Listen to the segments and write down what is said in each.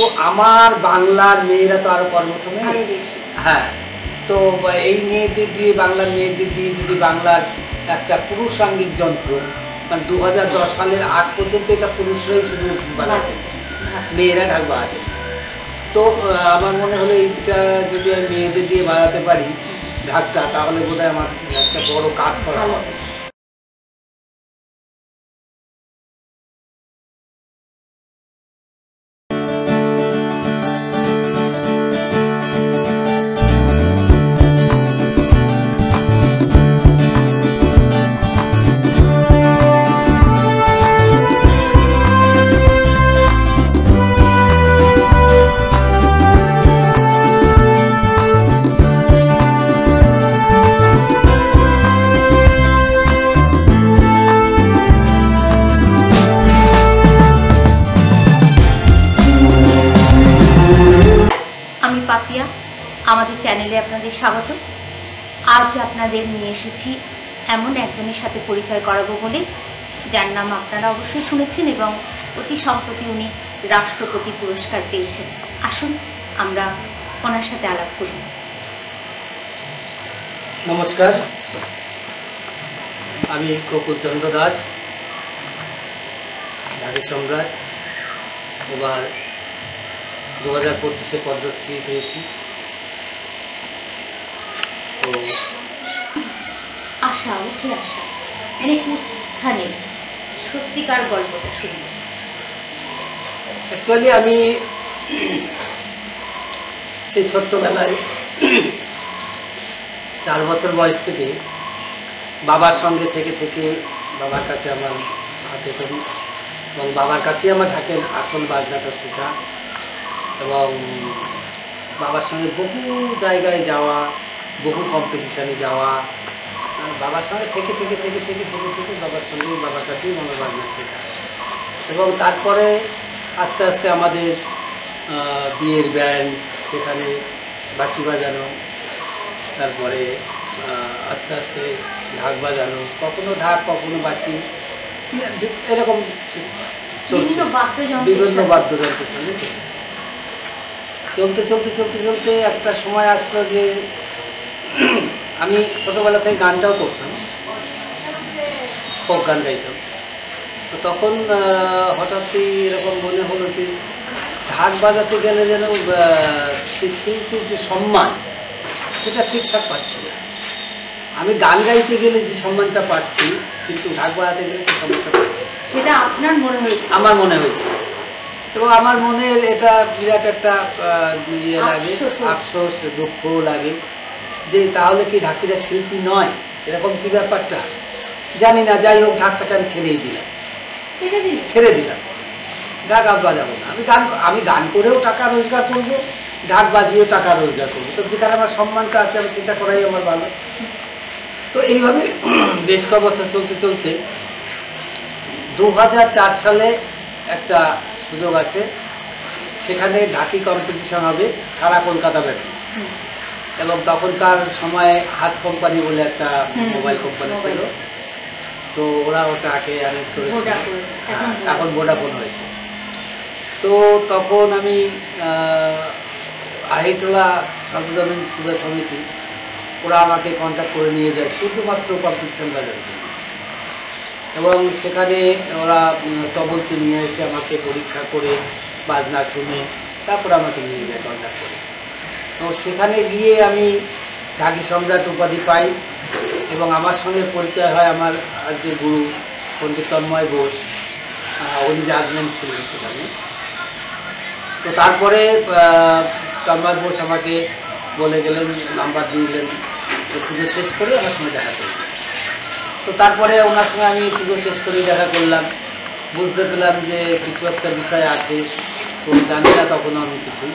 তো আমার বাংলার মেয়েরা তো আরো কর্মঠ মেয়ে, হ্যাঁ, তো এই মেয়েদের দিয়ে বাংলার মেয়েদের দিয়ে যদি বাংলার একটা পুরুষাঙ্গিক যন্ত্র, মানে 2010 সালের আগ পর্যন্ত এটা পুরুষরাই শুধু বাজাতেন, মেয়েরা ঢাক বাজাতেন। তো আমার মনে হলো এইটা যদি আমি মেয়েদের দিয়ে বাজাতে পারি ঢাকটা, তাহলে বোধহয় আমার একটা বড় কাজ করা হবে। আমাদের চ্যানেলে আপনাদের স্বাগত। আজ আপনাদের নিয়ে এসেছি এমন একজনের সাথে পরিচয় করাবো বলে, যার নাম আপনারা অবশ্যই শুনেছেন এবং অতি সম্প্রতি উনি রাষ্ট্রপতি পুরস্কার পেয়েছেন। আসুন আমরা ওনার সাথে আলাপ করি। নমস্কার, আমি ককুল চন্দ্র দাস, ঢাকি সম্রাট। এবার 2025-এ পদ্মশ্রী পেয়েছি। তো আশা উঠে আসা, মানে উত্থানে সত্যিকার গল্পটা শুনি। অ্যাকচুয়ালি আমি সেই ছোট্টবেলায় 4 বছর বয়স থেকে বাবার সঙ্গে থেকে থেকে বাবার কাছে আমার হাতে করি এবং বাবার কাছেই আমার ঢাকের আসল বাজনাটা শেখা, এবং বাবার সঙ্গে বহু জায়গায় যাওয়া, বহু কম্পিটিশানে যাওয়া, বাবার সঙ্গে থেকে থেকে থেকে থেকে থেকে থেকে বাবার সঙ্গে বাবার কাছেই আমার বাজনা শেখা। এবং তারপরে আস্তে আস্তে আমাদের বিয়ের ব্যান্ড, সেখানে বাঁশি বাজানো, তারপরে আস্তে আস্তে ঢাক বাজানো, কখনো ঢাক কখনো বাঁশি, এরকম চলছে, বিভিন্ন বাদ্যযন্ত্রের সঙ্গে চলতে চলতে চলতে চলতে একটা সময় আসলো যে আমি ছোটোবেলা থেকে গানটাও করতাম, ফোক গান গাইতাম। তো তখন হঠাৎই এরকম মনে হলো যে ঢাক বাজাতে গেলে যেন সেই শিল্পীর যে সম্মান সেটা ঠিকঠাক পাচ্ছি না। আমি গান গাইতে গেলে যে সম্মানটা পাচ্ছি, কিন্তু ঢাক বাজাতে গেলে সেই সম্মানটা পাচ্ছি। সেটা আপনার মনে হয়েছে? আমার মনে হয়েছে, এবং আমার মনের এটা বিরাট একটা ইয়ে লাগে, আফসোস, দুঃখ লাগে যে তাহলে কি ঢাকিরা শিল্পী নয়, এরকম কি ব্যাপারটা জানি না। যাই হোক, ঢাকটাকে আমি ছেড়ে দিলাম, ঢাক আর বাজাবো না। আমি গান করেও টাকা রোজগার করবো, ঢাক বাজিয়েও টাকা রোজগার করবো, তো যেখানে আমার সম্মানটা আছে আমি সেটা করাই আমার ভালো। তো এইভাবে বেশ কয়েক বছর চলতে চলতে 2004 সালে একটা সুযোগ আসে, সেখানে ঢাকি কম্পিটিশন হবে সারা কলকাতা ব্যাপী। এবং তখনকার সময়ে হাস কোম্পানি বলে একটা মোবাইল কোম্পানি ছিল, তো ওরা ওটাকে অ্যারেঞ্জ করেছে, এখন ভোডাফোন হয়েছে। তো তখন আমি আহিটোলা সার্বজনীন পূজা সমিতি, ওরা আমাকে কন্ট্যাক্ট করে নিয়ে যায় শুধুমাত্র কম্পিটিশন বাজারের জন্য। এবং সেখানে ওরা তবলচি নিয়ে এসে আমাকে পরীক্ষা করে বাজনা শুনে তারপর আমাকে নিয়ে যায় কন্ট্যাক্ট করে। তো সেখানে গিয়ে আমি ঢাকি সম্রাট উপাধি পাই, এবং আমার সঙ্গে পরিচয় হয় আমার আজকের গুরু পণ্ডিত তন্ময় ঘোষ, উনি জাজমেন্ট ছিলেন সেখানে। তো তারপরে তন্ময় ঘোষ আমাকে বলে গেলেন, নাম্বার দিয়ে দিলেন, পুজো শেষ করে আমার সঙ্গে দেখা করি। তো তারপরে ওনার সঙ্গে আমি পুজো শেষ করেই দেখা করলাম, বুঝতে পেলাম যে কিছু একটা বিষয় আছে, তো জানি না তখন আমি কিছু।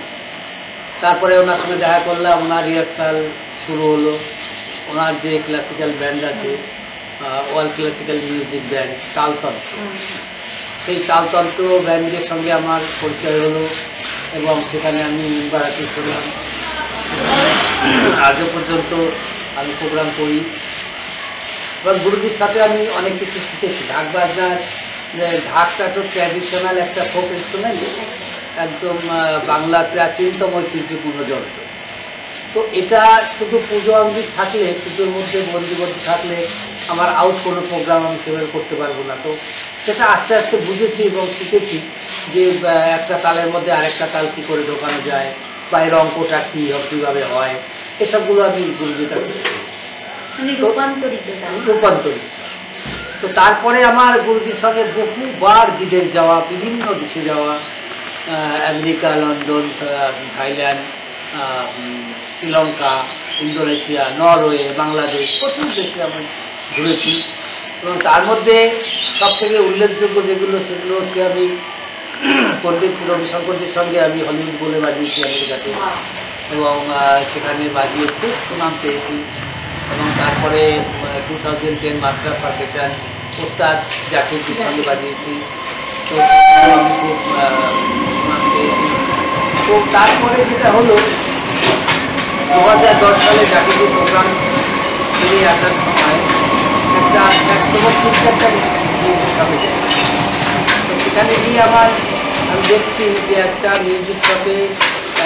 তারপরে ওনার সঙ্গে দেখা করলাম, ওনার রিহার্সাল শুরু হলো। ওনার যে ক্লাসিক্যাল ব্যান্ড আছে, ওয়ার্ল্ড ক্লাসিক্যাল মিউজিক ব্যান্ড তালতন্ত্র, সেই তালতন্ত্র ব্যান্ডের সঙ্গে আমার পরিচয় হলো, এবং সেখানে আমি মেম্বার আছি শুনলাম। আজও পর্যন্ত আমি প্রোগ্রাম করি, এবং গুরুজির সাথে আমি অনেক কিছু শিখেছি। ঢাক বাজনার, ঢাকটা তো ট্র্যাডিশনাল একটা ফোক ইনস্ট্রুমেন্ট, একদম বাংলার প্রাচীনতম ঐতিহ্যপূর্ণ যন্ত্র। তো এটা শুধু পুজো আঙ্গিক থাকলে, পুজোর মধ্যে বন্দিবদ্ধ থাকলে আমার আউট কোনো প্রোগ্রাম আমি সেভাবে করতে পারবো না। তো সেটা আস্তে আস্তে বুঝেছি এবং শিখেছি যে একটা তালের মধ্যে আরেকটা তাল কী করে ঢোকানো যায়, বা এর অঙ্কটা কীভাবে হয়, এসবগুলো আমি গুরুজির কাছে শিখেছি। রূপান্তরিত। তো তারপরে আমার গুরুজির সঙ্গে বহুবার বিদেশ যাওয়া, বিভিন্ন দেশে যাওয়া, America, London, Thailand, Sri Lanka, Indonesia, Norway, Bangladesh, প্রচুর দেশে আমি ঘুরেছি। এবং তার মধ্যে সবথেকে উল্লেখযোগ্য যেগুলো, সেগুলো হচ্ছে আমি পণ্ডিত রবিশঙ্করজির সঙ্গে আমি হলিউড বলে বাজিয়েছি আমেরিকাতে, এবং সেখানে বাজিয়ে খুব সুনাম পেয়েছি। এবং তারপরে 2010 মাস্টার পারকাশন ওস্তাদ জাকিরজির সঙ্গে বাজিয়েছি, তো সেখানে আমি খুব সুনাম পেয়েছি। তো তারপরে যেটা হলো 2010 সালে জাকিরজির প্রোগ্রাম সেরে আসার সময় একটা স্যাক্সোফোন একটা মিউজিক শপে যাই। তো সেখানে গিয়ে আমি দেখছি যে একটা মিউজিক শপে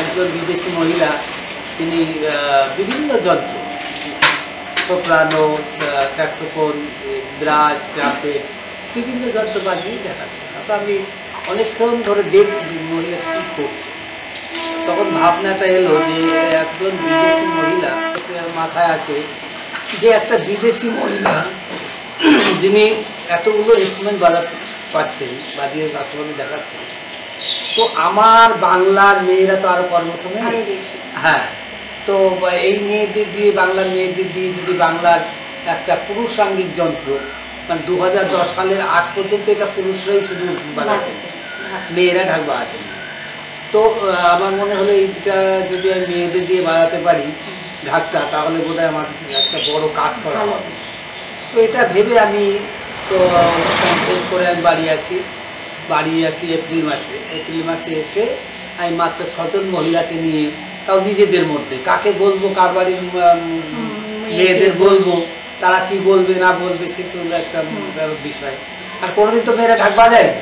একজন বিদেশি মহিলা, তিনি বিভিন্ন যন্ত্র, সোপ্রানো, স্যাক্সোফোন, ব্রাশ, ট্রাম্পেট, বিভিন্ন যন্ত্র বাজিয়ে দেখাচ্ছে। তো আমি অনেকক্ষণ ধরে দেখছি যে মহিলা কী করছে। তখন ভাবনাটা এলো যে একজন বিদেশি মহিলা, মাথায় আছে যে একটা বিদেশি মহিলা যিনি এতগুলো ইনস্ট্রুমেন্ট বাজাতে পারছেন, বাজিয়ে রাষ্ট্রপতি দেখাচ্ছেন, তো আমার বাংলার মেয়েরা তো আরও কর্মঠ নেই। হ্যাঁ, তো এই মেয়েদের দিয়ে, বাংলার মেয়েদের দিয়ে যদি বাংলার একটা পুরুষাঙ্গিক যন্ত্র, মানে 2010 সালের আগ পর্যন্ত এটা পুরুষরাই শুধু বাজাতেন, মেয়েরা ঢাক বাজাতেন। তো আমার মনে হলো এইটা যদি আমি মেয়েদের দিয়ে বাজাতে পারি ঢাকটা, তাহলে বোধহয় আমার একটা বড় কাজ করা হবে। তো এটা ভেবে আমি তো অনুষ্ঠান শেষ করে আমি বাড়ি আসি এপ্রিল মাসে এসে আমি মাত্র 6 জন মহিলাকে নিয়ে, তাও নিজেদের মধ্যে, কাকে বলবো, কার বাড়ির মেয়েদের বলবো, তারা কি বলবে না বলবে সেগুলো একটা বিষয়। আর কোনোদিন তো মেয়েরা ঢাক বাজায়নি,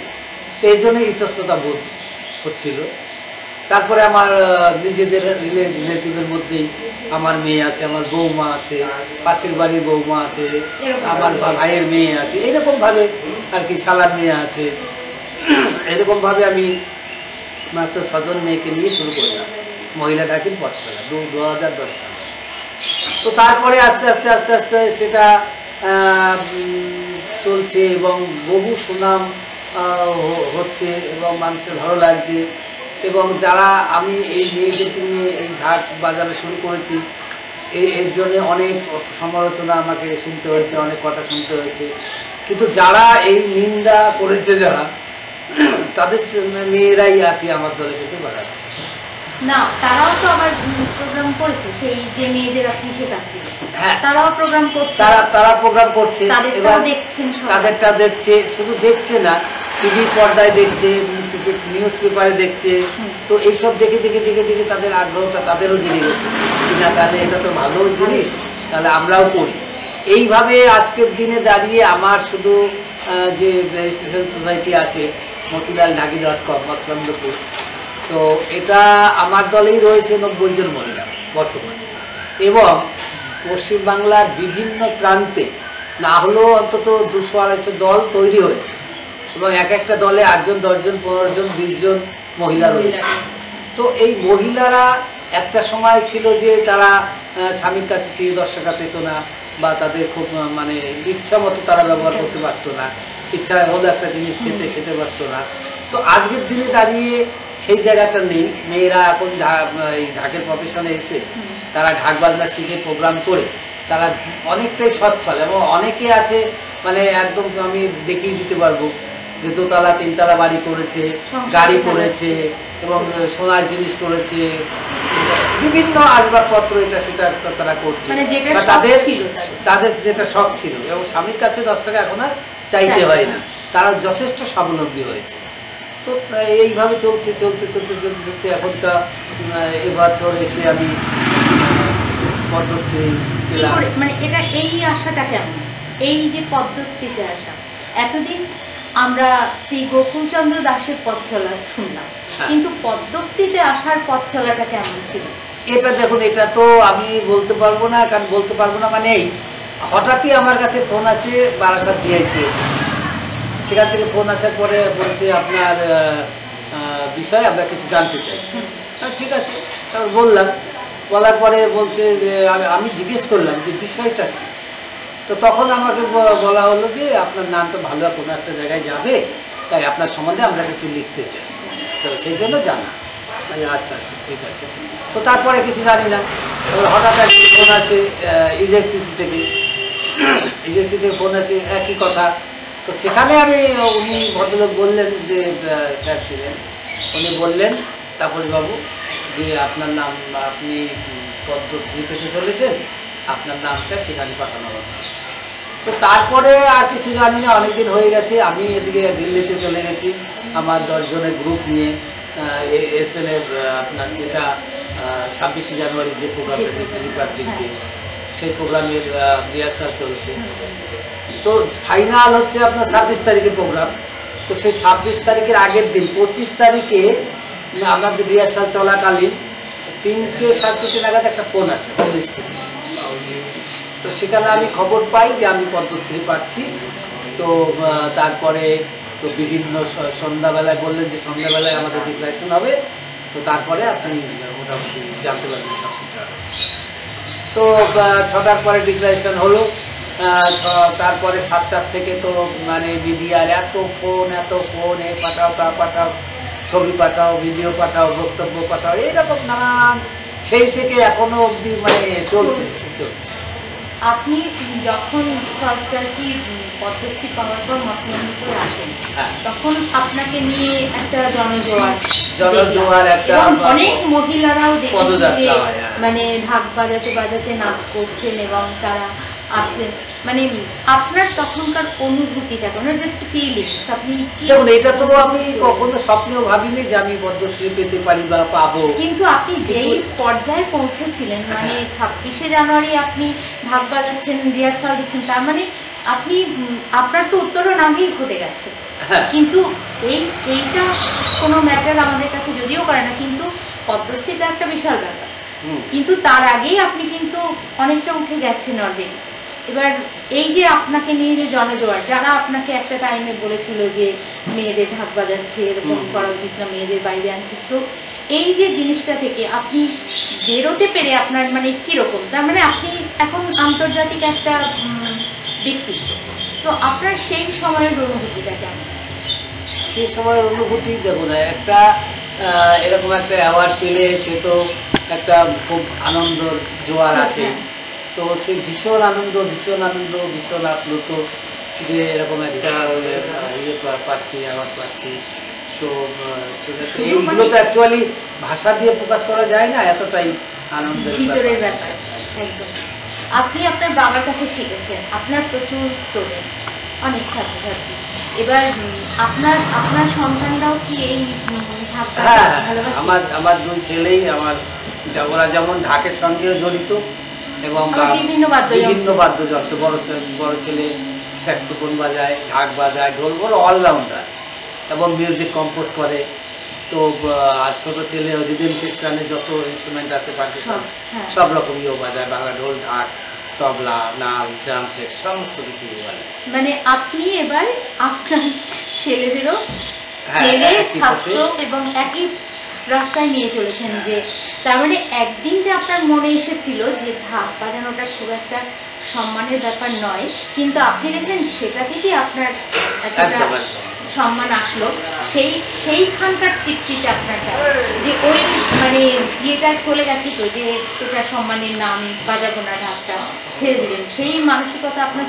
তো এই জন্যই ইতস্ততা বোধ হচ্ছিল। তারপরে আমার নিজেদের রিলেটিভের মধ্যেই আমার মেয়ে আছে, আমার বৌমা আছে, পাশের বাড়ির বৌমা আছে, আমার ভাইয়ের মেয়ে আছে, এরকমভাবে আর কি, শালার মেয়ে আছে, এরকমভাবে আমি মাত্র 6 জন মেয়েকে নিয়ে শুরু করলাম মহিলা ঢাকের পথ চলা 2010 সালে। তো তারপরে আস্তে আস্তে সেটা চলছে এবং বহু সুনাম হচ্ছে এবং মানুষের ভালো লাগছে। এবং যারা, আমি এই মেয়েদেরকে নিয়ে এই ঢাক বাজানো শুরু করেছি, এর জন্য অনেক সমালোচনা আমাকে শুনতে হয়েছে, অনেক কথা শুনতে হয়েছে। কিন্তু যারা এই নিন্দা করেছে, যারা, তাদের মেয়েরাই আছে আমার দলে কিন্তু বাজাচ্ছে না। তারাও তো আবার প্রোগ্রাম করেছে, সেই যে মেয়েদের আপনি শেখাচ্ছিলেন, হ্যাঁ, তারাও প্রোগ্রাম করছে, তারা প্রোগ্রাম করছে, তাদেরটাও দেখছেন, তাদেরটা দেখছে, শুধু দেখছে না, টিভি পর্দায় দেখছে, নিউজ পেপারে দেখছে। তো এইসব দেখে তাদের আগ্রহটা তাদেরও জেগে গেছে না, তাহলে এটা তো ভালো জিনিস, তাহলে আমরাও করি। এইভাবে আজকের দিনে দাঁড়িয়ে আমার শুধু যে রেজিস্ট্রেশন সোসাইটি আছে motilal-dhaki.com, মসলন্দপুর, তো এটা আমার দলেই রয়েছে 90 জন মহিলা বর্তমানে, এবং পশ্চিমবাংলার বিভিন্ন প্রান্তে না হলেও অন্তত 200-250 দল তৈরি হয়েছে, এবং একটা দলে 8 জন, 10 জন, 15 জন, 20 জন মহিলা রয়েছে। তো এই মহিলারা একটা সময় ছিল যে তারা স্বামীর কাছে চেয়ে 10 টাকা পেত না, বা তাদের খুব মানে ইচ্ছা মতো তারা ব্যবহার করতে পারতো না, ইচ্ছা হলো একটা জিনিস খেতে পারতো না। তো আজকের দিনে দাঁড়িয়ে সেই জায়গাটা নেই। মেয়েরা এখন এই ঢাকের প্রফেশনে এসে তারা ঢাক বাজনা শিখে প্রোগ্রাম করে তারা অনেকটাই সচ্ছল, এবং অনেকে আছে মানে একদম আমি দেখিয়ে দিতে পারবো যে 2তলা 3তলা বাড়ি করেছে, গাড়ি করেছে, এবং সোনার জিনিস করেছে, বিভিন্ন আসবাবপত্র এটা সেটা তারা করছে, তাদের যেটা শখ ছিল, এবং স্বামীর কাছে 10 টাকা এখন আর চাইতে হয় না, তারা যথেষ্ট স্বাবলম্বী হয়েছে। তো এইভাবে চলতে এখনটা এবছর এসে আমি পদ্মশ্রী পেলাম। মানে এটা, এই আশাটা কেমন, এই যে পদ্মশ্রীতে আসা? এতদিন আমরা শ্রী গোকুলচন্দ্র দাসের পথ চলা শুনলাম, কিন্তু পদ্মশ্রীতে আসার পথ চলাটা কেমন ছিল? এটা দেখুন, এটা তো আমি বলতে পারবো না, কারণ বলতে পারবো না মানে এই হঠাৎই আমার কাছে ফোন আসে, বারাসাত দিয়েছে, সেখান থেকে ফোন আসার পরে বলছে আপনার বিষয়ে আমরা কিছু জানতে চাই। ঠিক আছে, তারপর বললাম, বলার পরে বলছে যে আমি জিজ্ঞেস করলাম যে বিষয়টা কি। তো তখন আমাকে বলা হলো যে আপনার নামটা ভালো কোনো একটা জায়গায় যাবে, তাই আপনার সম্বন্ধে আমরা কিছু লিখতে চাই, তো সেই জন্য জানা। আচ্ছা আচ্ছা ঠিক আছে। তো তারপরে কিছু জানি না, হঠাৎ একটা ফোন আছে ইজেসিসি থেকে, ইজেসি থেকে ফোন আছে, একই কথা। তো সেখানে উনি ভদ্রলোক বললেন যে স্যার ছিলেন, উনি বললেন তাপসবাবু যে আপনার নাম, আপনি পদ্মশ্রী পেতে চলেছেন, আপনার নামটা সেখানে পাঠানো হচ্ছে। তো তারপরে আর কিছু জানি না, অনেকদিন হয়ে গেছে। আমি এদিকে দিল্লিতে চলে গেছি আমার 10 জনের গ্রুপ নিয়ে, এসএনএর আপনার যেটা 26শে জানুয়ারি যে প্রোগ্রামটা রিপাবলিক ডে, সেই প্রোগ্রামের রিহার্সাল চলছে। তো ফাইনাল হচ্ছে আপনার 26 তারিখে প্রোগ্রাম। তো সেই 26 তারিখের আগের দিন 25 তারিখে আমাদের রিহার্সাল চলাকালীন 3টে 3:30 নাগাদ একটা ফোন আসে পুলিশ থেকে। তো সেখানে আমি খবর পাই যে আমি পদ্মশ্রী পাচ্ছি। তো তারপরে তো বিভিন্ন সন্ধ্যাবেলায় বললেন যে সন্ধ্যাবেলায় আমাদের ডিক্লারেশন হবে, তো তারপরে আপনি মোটামুটি জানতে পারবেন সব কিছু। তো 6টার পরে ডিক্লারেশন হলো, তারপরে 7টার থেকে তো মানে মিডিয়ার এত ফোন এ পাঠাও, তা পাঠাও, ছবি পাঠাও, ভিডিও পাঠাও, বক্তব্য পাঠাও, এইরকম নানান, সেই থেকে এখনো অবধি মানে চলছে। আপনি যখন ফার্স্ট আর কি পদ্মশ্রী পাওয়ার পর মৎস্যমন্ত্রী আসেন, তখন আপনাকে নিয়ে একটা জনজোয়ার একটা অনেক মহিলারাও দেখেছি যে মানে ঢাক বাজাতে বাজাতে নাচ করছেন এবং তারা আসেন। মানে আপনার তখনকার অনুভূতিটা কোনো জাস্ট ফিলিংস আপনি দেখুন, এটা তো আমি কখনো স্বপ্নেও ভাবিনি যে আমি পদ্মশ্রী পেতে পারি বা পাবো। কিন্তু আপনি যেই পর্যায়ে পৌঁছেছিলেন, মানে 26শে জানুয়ারি আপনি ঢাক বাজাচ্ছেন, রিহার্সাল দিচ্ছেন, তার মানে আপনি আপনার তো উত্তরণ আগেই ঘটে গেছে। কিন্তু এইটা কোনো ম্যাটার আমাদের কাছে যদিও করে না, কিন্তু পদ্মশ্রীটা একটা বিশাল ব্যাপার। কিন্তু তার আগেই আপনি কিন্তু অনেকটা উঠে গেছেন অলরেডি। এবার এই যে আপনাকে নিয়ে যে জনজোয়ার, যারা আপনাকে একটা টাইমে বলেছিল যে মেয়েদের ঢাক বাজাচ্ছে, এরকম করা উচিত না, মেয়েদের বাইরে আনছে, তো এই যে জিনিসটা থেকে আপনি বেরোতে পেরে আপনার মানে কিরকম, তার মানে আপনি এখন আন্তর্জাতিক একটা ব্যক্তিত্ব, তো আপনার সেই সময়ের অনুভূতিটা কেমন? সেই সময়ের অনুভূতি দেখো না, একটা এরকম একটা অ্যাওয়ার্ড পেলে সে তো একটা খুব আনন্দ জোয়ার আছে। তো সে ভীষণ আনন্দ, ভীষণ আপ্লুত যে এরকম একটা ইয়ে পাচ্ছি, অ্যাওয়ার্ড পাচ্ছি। তো এইগুলো তো অ্যাকচুয়ালি ভাষা দিয়ে প্রকাশ করা যায় না, এতটাই আনন্দের ভিতরের ব্যাপার। একদম। আপনি আপনার বাবার কাছে শিখেছেন, আপনার প্রচুর স্টুডেন্ট, অনেক ছাত্রছাত্রী। এবার আপনার সন্তানরাও কি এই আমার 2 ছেলেই, আমার ওরা যেমন ঢাকের সঙ্গেও জড়িত এবং বিভিন্ন বাদ্যযন্ত্র, বড় ছেলে স্যাক্সোফোন বাজায়, ঢাক বাজায়, ঢোল, বড় অলরাউন্ডার এবং মিউজিক কম্পোজ করে। তো আর ছোট ছেলে রিদম সেকশনে যত ইনস্ট্রুমেন্ট আছে পারকাশন সব রকমইও বাজায়, বাংলা ঢোল, ঢাক, তবলা, নাল, ড্রাম সেট, সমস্ত কিছু বাজায়। মানে আপনি এবার আপনার ছেলেদেরও ছেলে ছাত্র এবং একই রাস্তায় নিয়ে চলেছেন, যে তার মানে একদিন যে আপনার মনে এসেছিল যে ঢাক বাজানোটা খুব একটা সম্মানের ব্যাপার নয়, কিন্তু আপনি দেখলেন সেটা থেকে আপনার একটা সম্মান আসলো, সেইখানকার তৃপ্তিটা আপনার যে ওই মানে ইয়েটা চলে গেছে তো, যে এটা সম্মানের না, আমি বাজাবো না, ঢাকটা ছেড়ে দিলেন, সেই মানসিকতা আপনার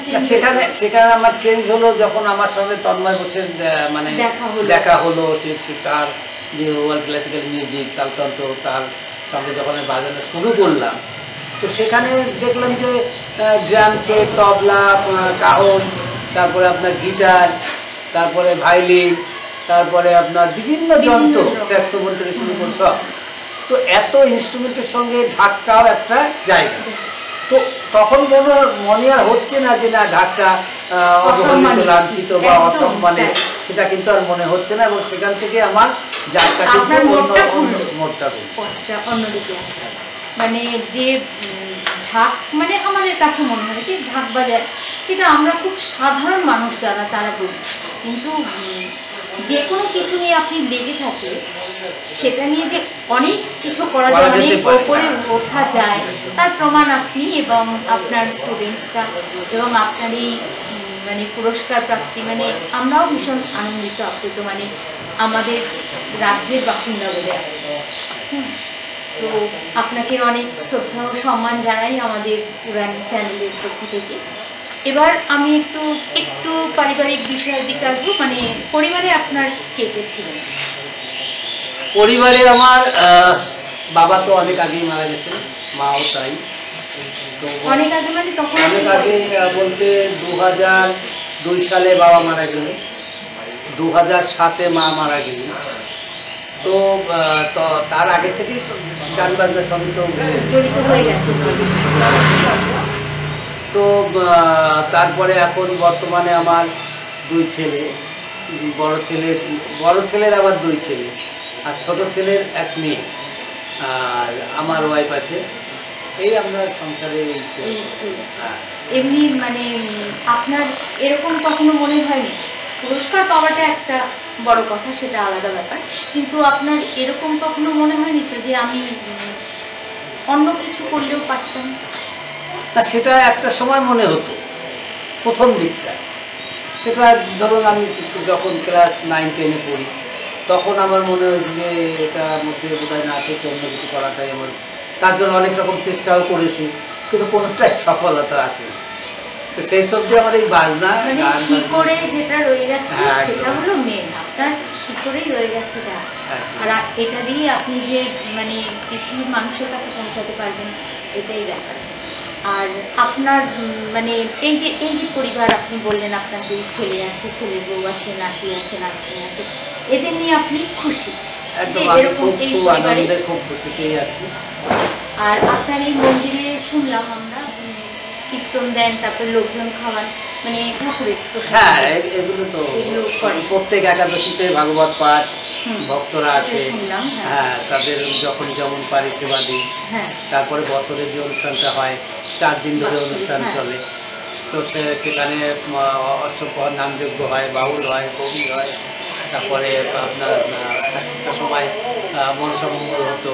সেখানে আমার চেঞ্জ হলো যখন আমার সঙ্গে তন্ময় ঘোষের মানে দেখা হলো। সে তার যে ওয়ার্ল্ড ক্লাসিক্যাল মিউজিক, তালতন্ত্র, তার সঙ্গে যখন আমি বাজানো শুরু করলাম, তো সেখানে দেখলাম যে ড্রাম সেট, তবলা, কাহন, তারপরে আপনার গিটার, তারপরে ভায়োলিন, তারপরে আপনার বিভিন্ন যন্ত্র, স্যাক্সোফোন থেকে শুরু করে সব। তো এত ইনস্ট্রুমেন্টের সঙ্গে ঢাকটাও একটা জায়গা। তো তখন মনে আর হচ্ছে না যে না ঢাকটা অবহেলিত, লাঞ্ছিত বা অসম্মানিত, সেটা কিন্তু আর মনে হচ্ছে না। এবং সেখান থেকে আমার যাত্রা কিন্তু মোড়টা অন্যদিকে মানে যে ঢাক মানে আমাদের কাছে মনে হয় যে ঢাক বাজায়, সেটা আমরা খুব সাধারণ মানুষ যারা তারা বলি, কিন্তু যে কোনো কিছু নিয়ে আপনি লেগে থাকলে সেটা নিয়ে যে অনেক কিছু করা যায়, অনেক ওপরে ওঠা যায়, তার প্রমাণ আপনি এবং আপনার স্টুডেন্টসরা এবং আপনার এই মানে পুরস্কার প্রাপ্তি, মানে আমরাও ভীষণ আনন্দিত আপ্লুত, মানে আমাদের রাজ্যের বাসিন্দা বলে। তো আপনাকে অনেক শ্রদ্ধা ও সম্মান জানাই আমাদের উড়ান চ্যানেলের পক্ষ থেকে। এবার আমি একটু পারিবারিক বিষয়ের দিকে আসবো, মানে পরিবারে আপনার কে কে ছিলেন? পরিবারে আমার বাবা তো অনেক আগেই মারা গেছেন, মাও তাই। তো অনেক আগে মানে তখন অনেক আগে বলতে 2002 সালে বাবা মারা গেলেন, 2007-এ মা মারা গেলেন। তো তার আগে থেকেই গান বাজনার সঙ্গে তো জড়িত হয়ে গেছে। তো তারপরে এখন বর্তমানে আমার 2 ছেলে, বড় ছেলের আবার 2 ছেলে, আর ছোট ছেলের 1 মেয়ে, আর আমার ওয়াইফ আছে। এই আমরা সংসারে এমনি মানে আপনার এরকম কখনো মনে হয়নি? পুরস্কার পাওয়াটা একটা বড় কথা, সেটা আলাদা ব্যাপার, কিন্তু আপনার এরকম কখনো মনে হয়নি তো যে আমি অন্য কিছু করলেও পারতাম? না, সেটা একটা সময় মনে হতো প্রথম দিকটা। সেটা ধরুন আমি যখন ক্লাস 9-10-এ পড়ি, তখন আমার মনে হয়েছে যে এটার মধ্যে বোধহয় না থেকে অন্য কিছু করাটাই আমার, তার জন্য অনেক রকম চেষ্টাও করেছি, কিন্তু কোনোটাই সফলতা আসেনি। তো সেই সব দিয়ে আমার এই বাজনা মানে শিকড়ে যেটা রয়ে গেছে সেটা হলো মেন, আপনার শিকড়েই রয়ে গেছে তা। আর এটা দিয়ে আপনি যে মানে পৃথিবীর মানুষের কাছে পৌঁছাতে পারবেন, এটাই ব্যাপার। আর আপনার মানে এই যে পরিবার, আপনি বললেন আপনার 2 ছেলে আছে, ছেলের বউ আছে, নাতি আছে, নাতনি আছে, এদের নিয়ে আপনি খুশি? খুব খুশিতেই আছি। আর আপনার এই মন্দিরে শুনলাম আমরা কীর্তন দেন, তারপরে লোকজন খাওয়ান, মানে ঠাকুরের প্রসাদ। হ্যাঁ, এগুলো তো প্রত্যেক একাদশীতে ভাগবত পাঠ, ভক্তরা আসে, হ্যাঁ, তাদের যখন যেমন পারি সেবা দিই। তারপরে বছরের যে অনুষ্ঠানটা হয় 4 দিন ধরে অনুষ্ঠান চলে, তো সেখানে অষ্টপ্রহর নামযজ্ঞ হয়, বাউল হয়, কবি হয়, তারপরে আপনার একটা সময় মনসামঙ্গল হতো।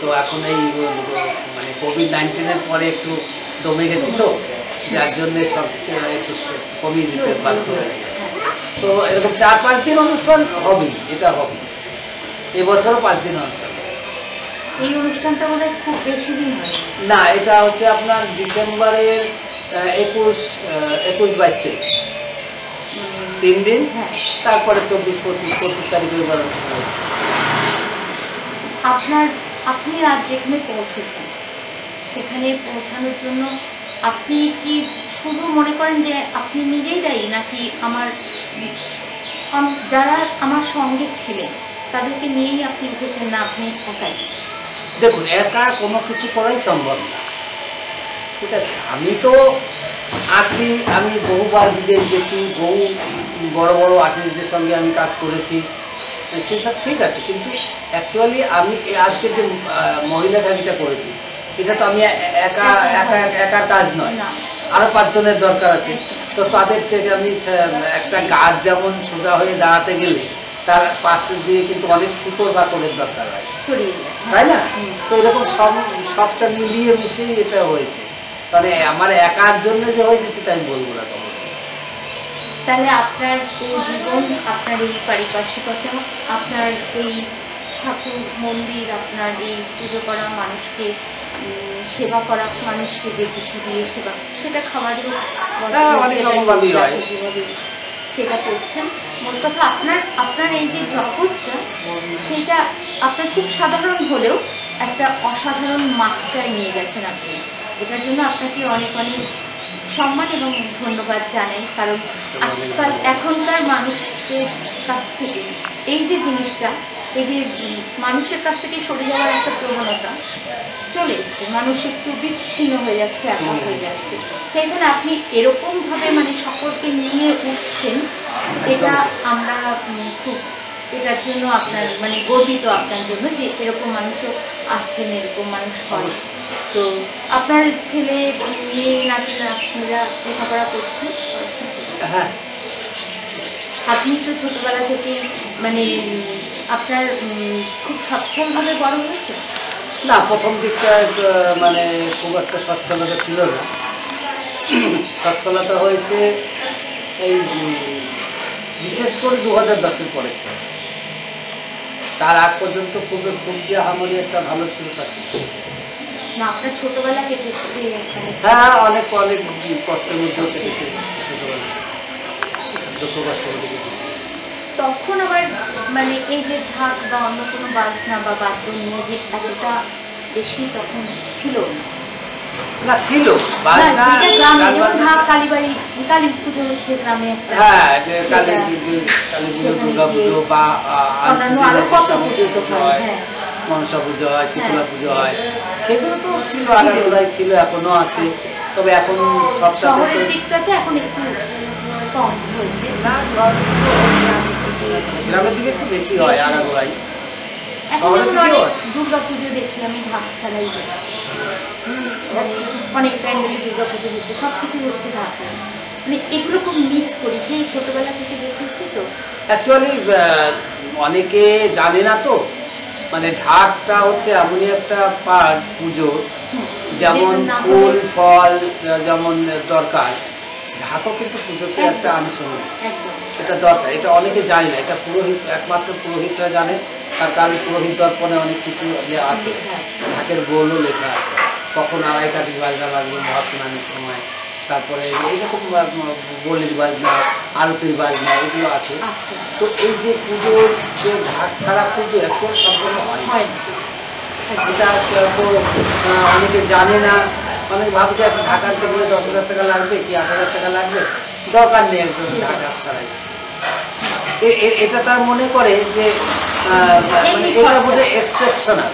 তো এখন এই মানে কোভিড-19-এর পরে একটু দমে গেছি, তো যার জন্যে সব একটু কমিয়ে দিতে বাধ্য হয়েছে। তো এরকম 4-5 দিন অনুষ্ঠান হবেই, এটা হবে। এবছরও 5 দিন অনুষ্ঠান হয়েছে। এই অনুষ্ঠানটা বোধহয় খুব বেশি দিন হয় না, এটা হচ্ছে আপনার ডিসেম্বরের 21, 22, 23 3 দিন, তারপরে 24-25 তারিখের এবার অনুষ্ঠান হয়েছে। আপনি আজ যেখানে পৌঁছেছেন, সেখানে পৌঁছানোর জন্য আপনি কি শুধু মনে করেন যে আপনি নিজেই দায়ী, নাকি যারা আমার সঙ্গে ছিলেন তাদেরকে নিয়েই আপনি উঠেছেন, না আপনি একাই? দেখুন, একা কোনো কিছু করাই সম্ভব না, ঠিক আছে? আমি তো আছি, আমি বহুবার বিদেশ গেছি, বহু বড় বড় আর্টিস্টদের সঙ্গে আমি কাজ করেছি, সেসব ঠিক আছে, কিন্তু অ্যাকচুয়ালি আমি আজকে যে মহিলা ঢাকিটা করেছি, এটা তো আমি একা কাজ নয়, আরও 5 জনের দরকার আছে। তো তাদের থেকে আমি একটা গাছ যেমন সোজা হয়ে দাঁড়াতে গেলে তার পাশে দিয়ে কিন্তু অনেক শিকড় বাকড়ের দরকার হয়, তাই না? তো এরকম সবটা মিলিয়ে মিশিয়ে এটা হয়েছে, মানে আমার একার জন্য যে হয়েছে সেটা আমি বলবো না। তাহলে আপনার এই জীবন, আপনার এই পারিপার্শ্বিকতা, আপনার এই ঠাকুর মন্দির, আপনার এই পুজো করা, মানুষকে সেবা করা, মানুষকে যে কিছু দিয়ে সেবা, সেটা খাবারের সেটা করছেন। মোট কথা আপনার এই যে জগৎটা, সেটা আপনার খুব সাধারণ হলেও একটা অসাধারণ মাত্রায় নিয়ে গেছেন আপনি। এটার জন্য আপনাকে অনেক অনেক সম্মান এবং ধন্যবাদ জানাই, কারণ এখনকার মানুষদের কাছ থেকে এই যে জিনিসটা, এই যে মানুষের কাছ থেকে সরে যাওয়ার একটা প্রবণতা চলে এসছে, মানুষ একটু বিচ্ছিন্ন হয়ে যাচ্ছে, একা হয়ে যাচ্ছে, সেইখানে আপনি এরকমভাবে মানে সকলকে নিয়ে উঠছেন, এটা আমরা খুব এটার জন্য আপনার মানে গর্বিত আপনার জন্য যে এরকম মানুষও আছেন, এরকম মানুষ হয়। তো আপনার ছেলে মেয়ে নাতি নাতনিরা লেখাপড়া করছেন? হ্যাঁ, আপনি তো ছোটবেলা থেকে মানে আপনার খুব সচ্ছলভাবে বড় হয়েছে? না, প্রথম দিকটা মানে খুব একটা সচ্ছলতা ছিল না। সচ্ছলতা হয়েছে এই বিশেষ করে 2010-এর পরে। তার আগ পর্যন্ত খুব যে আমারই একটা ভালো ছিল তা ছিল না। আপনার ছোটবেলা কেটেছে? হ্যাঁ, অনেক অনেক কষ্টের মধ্যেও কেটেছে ছোটবেলা, দুঃখ কষ্টের মধ্যে কেটেছে। তখন আবার মানে এই যে ঢাক বা অন্য কোনো বাজনা বা বাদ্য নিয়ে যে এতটা বেশি তখন ছিল না, ছিল ঢাক, কালীবাড়ি, কালী পুজো হচ্ছে গ্রামে একটা, হ্যাঁ, কালী পুজো, দুর্গা পুজো বা মনসা পুজো হয়, শীতলা পুজো হয়, সেগুলো তো ছিল, আগাগোড়াই ছিল, এখনো আছে। তবে এখন শহরের দিকটাতে এখন একটু কম হয়েছে, না, গ্রামের দিকে একটু বেশি হয় আগাগোড়াই। দুর্গা পুজো দেখি আমি ঢাক ছাড়াই যাচ্ছি, মানে অনেক প্যান্ডেলে দুর্গা পুজো হচ্ছে, সব কিছু হচ্ছে ঢাক, মানে এগুলো খুব মিস করি, সেই ছোটবেলা থেকে দেখেছি। তো অ্যাকচুয়ালি অনেকে জানে না তো, মানে ঢাকটা হচ্ছে এমনই একটা পার্ট পুজো, যেমন ফুল ফল যেমন দরকার, ঢাকও কিন্তু পুজোতে একটা আনুষঙ্গিক, এটা দরকার। এটা অনেকে জানে না, এটা পুরোহিত, একমাত্র পুরোহিতরা জানে। তার কারণ পুরোহিত দর্পণে অনেক কিছু আছে, ঢাকের গোলও লেখা আছে, কখন আড়াই কাঠি বাজনা বাজবে মহাস্নানের সময়, তারপরে এইরকম বলির বাজনা, আরতির বাজনা, এগুলো আছে। তো এই যে পুজোর যে ঢাক ছাড়া পুজো অ্যাকচুয়ালি সম্পূর্ণ হয় না, এটা অনেকে জানে না। অনেকে ভাবে যে একটা ঢাক আনতে গেলে 10,000 টাকা লাগবে কি 8,000 টাকা লাগবে, দরকার নেই একদম ঢাক ছাড়াই। এটা তার মনে করে যে মানে এটা বোধহয় এক্সেপশনাল,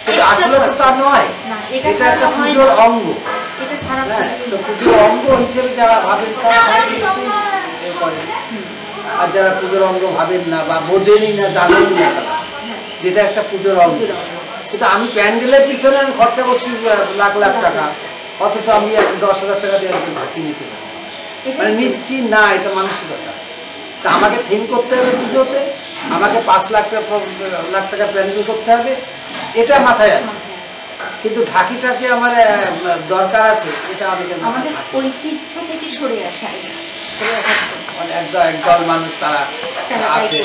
কিন্তু আসলে তো তা নয়, এটা একটা পুজোর অঙ্গ। হ্যাঁ, তো পুজোর অঙ্গ হিসেবে যারা ভাবেন তারা নিশ্চয়ই করেন, আর যারা পুজোর অঙ্গ ভাবেন না বা বোঝেনই না, জানেনই না তারা যেটা একটা পুজোর অঙ্গ। কিন্তু আমি প্যান্ডেলের পিছনে আমি খরচা করছি লাখ লাখ টাকা, অথচ আমি 10,000 টাকা দিয়ে একজন ঢাকি নিতে পারছি, মানে নিচ্ছি না, এটা মানসিকতা। তা আমাকে থিম করতে হবে পুজোতে, আমাকে 5 লাখ টাকা প্যান্ডেল করতে হবে, এটা মাথায় আছে। কিন্তু ঢাকিটা যে আমার দরকার আছে, এটা আমাদের ঐতিহ্য থেকে সরে আসা, একদল মানুষ তারা আছে।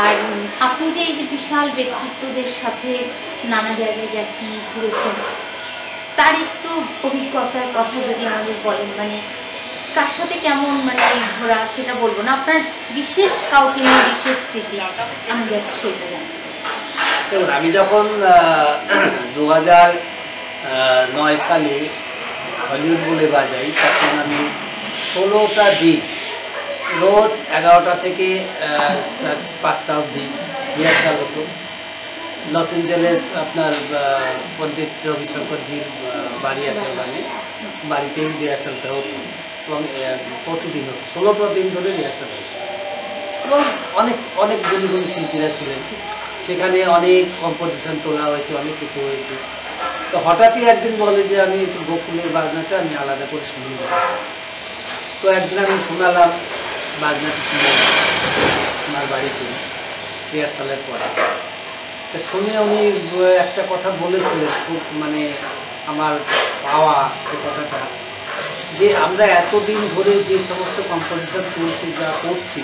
আর আপনি যে এই যে বিশাল ব্যক্তিত্বদের সাথে নানা জায়গায় গেছেন, ঘুরেছেন, তার একটু অভিজ্ঞতার কথা যদি আমাদের বলেন, মানে কার সাথে কেমন মানে ঘোরা, সেটা বলবো না, আপনার বিশেষ কাউকে নিয়ে বিশেষ স্মৃতি আমি জাস্ট সেটা জানি। দেখুন, আমি যখন 2009 সালে হলিউড বলে বাজাই, তখন আমি 16টা দিন রোজ 11টা থেকে 5টা অবধি রিহার্সাল হতো। লস এঞ্জেলেস আপনার পণ্ডিত রবিশঙ্করজির বাড়ি আছে, ওখানে বাড়িতেই রিহার্সালটা হতো এবং প্রতিদিন হতো। 16টা দিন ধরে রিহার্সাল হয়েছে এবং অনেক অনেক গুণী গুণী শিল্পীরা ছিলেন সেখানে, অনেক কম্পোজিশন তোলা হয়েছে, অনেক কিছু হয়েছে। তো হঠাৎই একদিন বলে যে আমি একটু গোকুলের বাজনাটা আমি আলাদা করে শুনব। তো একদিন আমি শোনালাম, বাজনাটা শুনলাম আমার বাড়িতে রিহার্সালের পরে। তো শুনে উনি একটা কথা বলেছিলেন, খুব মানে আমার পাওয়া সে কথাটা, যে আমরা এতদিন ধরে যে সমস্ত কম্পোজিশন তুলছি, যা করছি,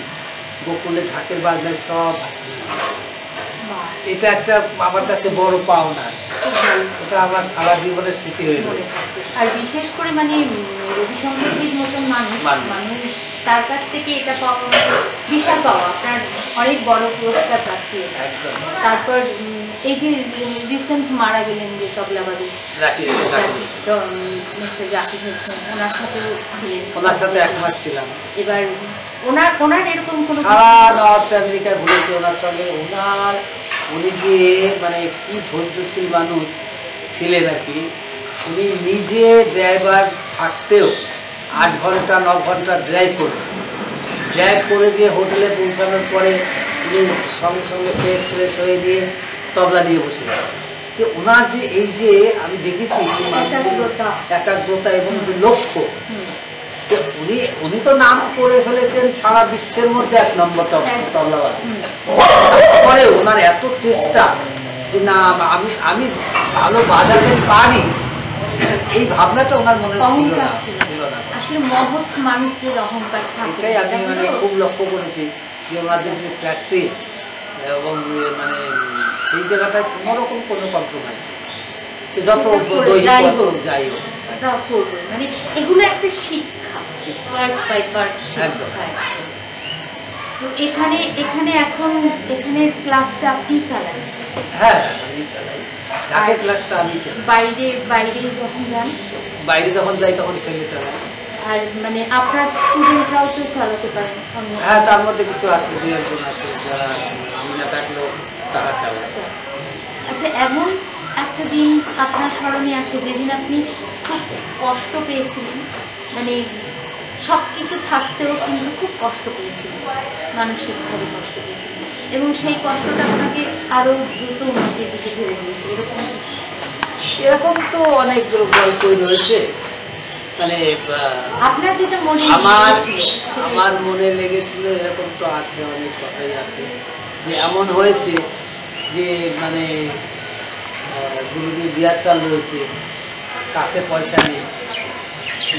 গোকুলে ঢাকের বাজনায় সব ভাসিয়ে, এটা একটা আমার কাছে বড় পাওনা, এটা আমার সারা জীবনের স্মৃতি হয়ে রয়েছে। আর বিশেষ করে মানে রবিশঙ্করজির মতন মানুষ, তার কাছ থেকে এটা পাওয়া বিশাল পাওয়া, আপনার অনেক বড় পুরস্কার প্রাপ্তি। তারপর এই যে রিসেন্ট মারা গেলেন যে তবলাবাদী মিস্টার জাকির হোসেন, ওনার সাথেও ছিলেন? ওনার সাথে 1 মাস ছিলাম। এবার ওনার এরকম কোনো সারা নর্থ আমেরিকা ঘুরেছে ওনার সঙ্গে। উনি যে মানে কি ধৈর্যশীল মানুষ ছিলেন আর কি। উনি নিজে ড্রাইভার থাকতেও 8 ঘন্টা 9 ঘন্টা ড্রাইভ করেছেন। ড্রাইভ করে যে হোটেলে পৌঁছানোর পরে উনি সঙ্গে সঙ্গে ফ্রেশ হয়ে দিয়ে তবলা নিয়ে বসে গেছেন। তো ওনার যে এই যে আমি দেখেছি একাগ্রতা এবং যে লক্ষ্য, উনি তো নাম করে ফেলেছেন সারা বিশ্বের মধ্যে 1 নম্বর তবলাবাদী। তারপরে ওনার এত চেষ্টা যে না আমি ভালো বাজাতে পারি, এই ভাবনাটা ওনার মনে ছিল না। আসলে মহৎ মানুষদের অহংকার থাকে, এটাই আমি মানে খুব লক্ষ্য করেছি যে ওনাদের যে প্র্যাকটিস এবং মানে সেই জায়গাটায় কোনোরকম কোনো কম্প্রোমাইজ নেই, সে যত যাই হোক। মানে এগুলো একটা শিক্ষা, তো এখানে এখন এখানে ক্লাসটা আপনি চালান? হ্যাঁ আমি চালাই, ঢাকা ক্লাসটা আমি চালাই। বাইরে যখন যান? বাইরে যখন যাই তখন ছেলে চালাই। আর মানে আপনার স্টুডেন্টরাও তো চালাতে পারেন? হ্যাঁ, তার মধ্যে কিছু আছে, 2-1 জন আছে যারা আমি না থাকলেও তারা চালায়। আচ্ছা, এমন একটা দিন আপনার স্মরণে আসে যেদিন আপনি খুব কষ্ট পেয়েছিলেন, মানে সব কিছু থাকতেও কিন্তু খুব কষ্ট পেয়েছিলেন, মানসিকভাবে কষ্ট পেয়েছিলেন, এবং সেই কষ্টটা আপনাকে আরও দ্রুত উন্নতির দিকে ঠেলে দিয়েছে, এরকম তো অনেক গল্পই রয়েছে। মানে আপনার যেটা মনে আমার মনে লেগেছিল এরকম তো আছে, অনেক কথাই আছে যে এমন হয়েছে যে মানে গুরুজি রিহার্সাল রয়েছে, কাছে পয়সা নেই,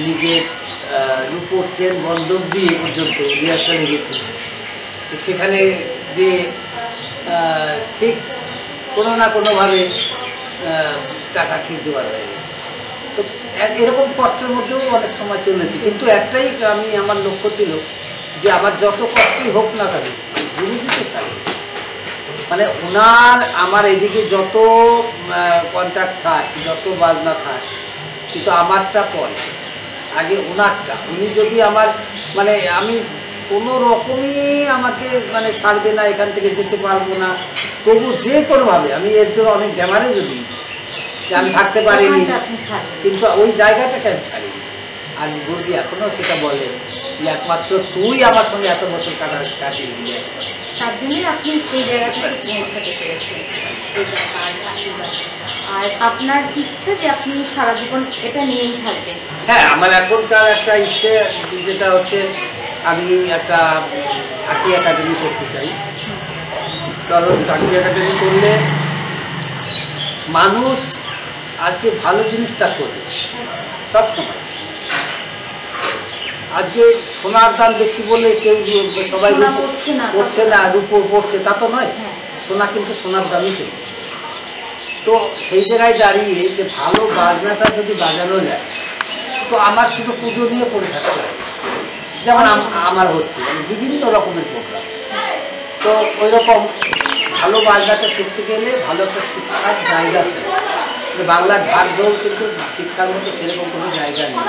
নিজের রূপোর চেন বন্ধক দিয়ে পর্যন্ত রিহার্সালে গেছে। সেখানে যে ঠিক কোনো না কোনোভাবে টাকা ঠিক জোগাড় হয়ে গেছে। তো এরকম কষ্টের মধ্যেও অনেক সময় চলেছে, কিন্তু একটাই আমার লক্ষ্য ছিল যে আমার যত কষ্টই হোক না কেন গুরুজিকে চাই। মানে ওনার আমার এদিকে যত কন্ট্যাক্ট থাক, যত বাজনা থাক, কিন্তু আমারটা পরে, আগে ওনারটা। উনি যদি আমার মানে আমি কোনো রকমই আমাকে মানে ছাড়বে না, এখান থেকে যেতে পারবো না, তবু যে কোনোভাবে আমি এর জন্য অনেক ড্যামারেজও দিয়েছি যে আমি থাকতে পারিনি, কিন্তু ওই জায়গাটাকে আমি ছাড়িনি। আর গুরুজি এখনও সেটা বলে যে একমাত্র তুই আমার সঙ্গে এত বছর কাটিয়ে দিলি একসাথে, তার জন্যই আপনি এই জায়গাটাতে পৌঁছাতে পেরেছেন। আর আপনার ইচ্ছে যে আপনি সারা জীবন এটা নিয়েই থাকবেন? হ্যাঁ, আমার এখনকার একটা ইচ্ছে যেটা হচ্ছে আমি একটা ঢাকি একাডেমি করতে চাই। কারণ ঢাকি একাডেমি করলে মানুষ আজকে ভালো জিনিসটা করবে সবসময়। আজকে সোনার দাম বেশি বলে কেউ সবাই করছে না, রূপো পড়ছে, তা তো নয়। সোনা কিন্তু সোনার দামই চলছে। তো সেই জায়গায় দাঁড়িয়ে যে ভালো বাজনাটা যদি বাজানো যায়, তো আমার শুধু পুজো নিয়ে পড়ে থাকতে হয়, যেমন আমার হচ্ছে বিভিন্ন রকমের প্রোগ্রাম। তো ওই রকম ভালো বাজনাটা শিখতে গেলে ভালো একটা শিক্ষার জায়গা চাই। যে বাংলার ঢাক ঢোল কিন্তু শিক্ষার মতো সেরকম কোনো জায়গা নেই।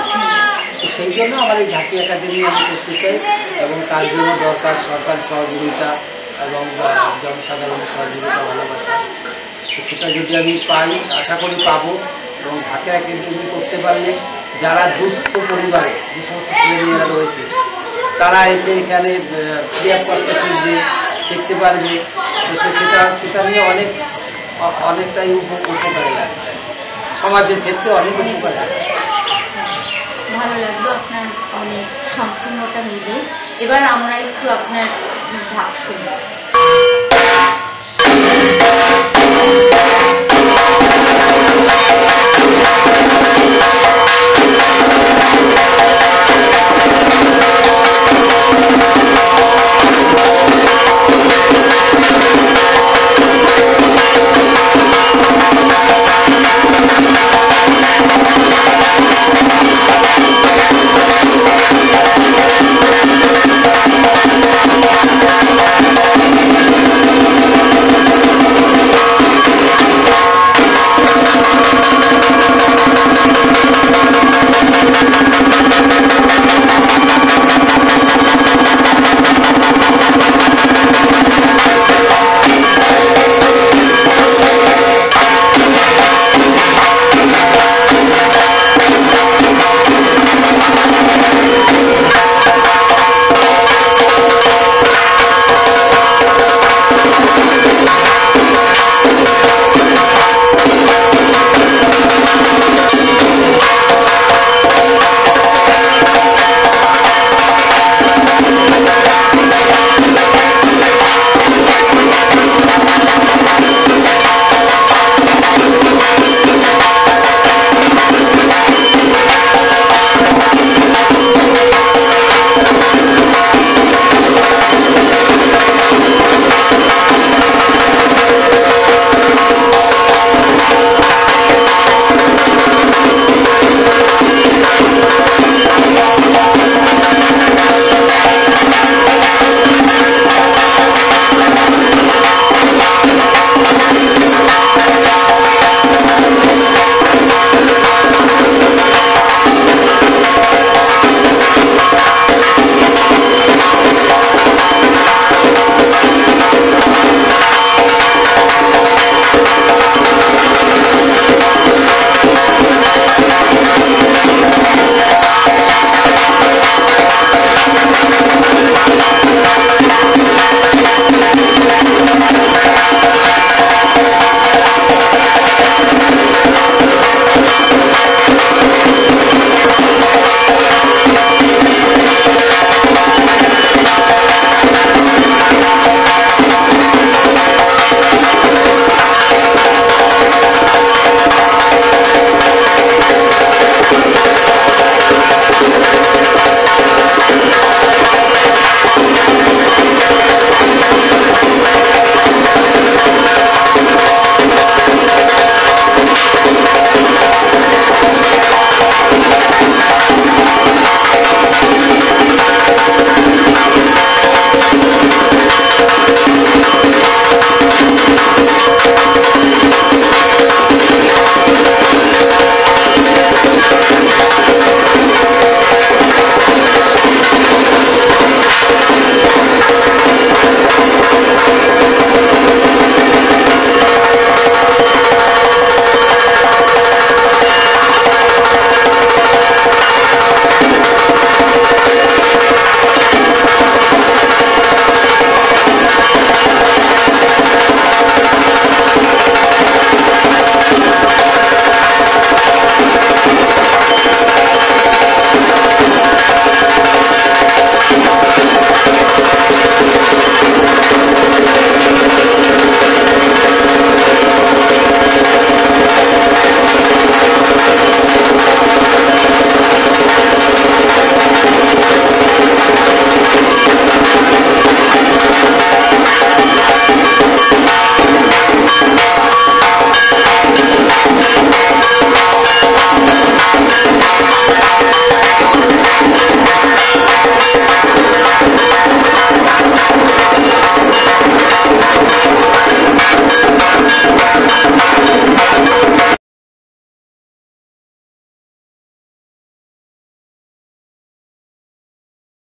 তো সেই জন্য আমার এই ঢাকি একাডেমি আমি করতে চাই, এবং তার জন্য দরকার সরকার সহযোগিতা এবং জনসাধারণের সহযোগিতা, ভালোবাসা। তো সেটা যদি আমি পাই, আশা করি পাবো। এবং ঢাকা একাডেমি করতে পারলে যারা দুস্থ পরিবারে যে সমস্ত ছেলেমেয়েরা রয়েছে, তারা এসে এখানে ফ্রি অফ কস্টে শিখতে পারবে। তো সেটা নিয়ে অনেকটাই উপকারে লাগবে, সমাজের ক্ষেত্রে অনেক উপকারে লাগবে। ভালো লাগলো আপনার অনেক সম্পূর্ণটা মিলে। এবার আমরা একটু আপনার ভাব শুনবো।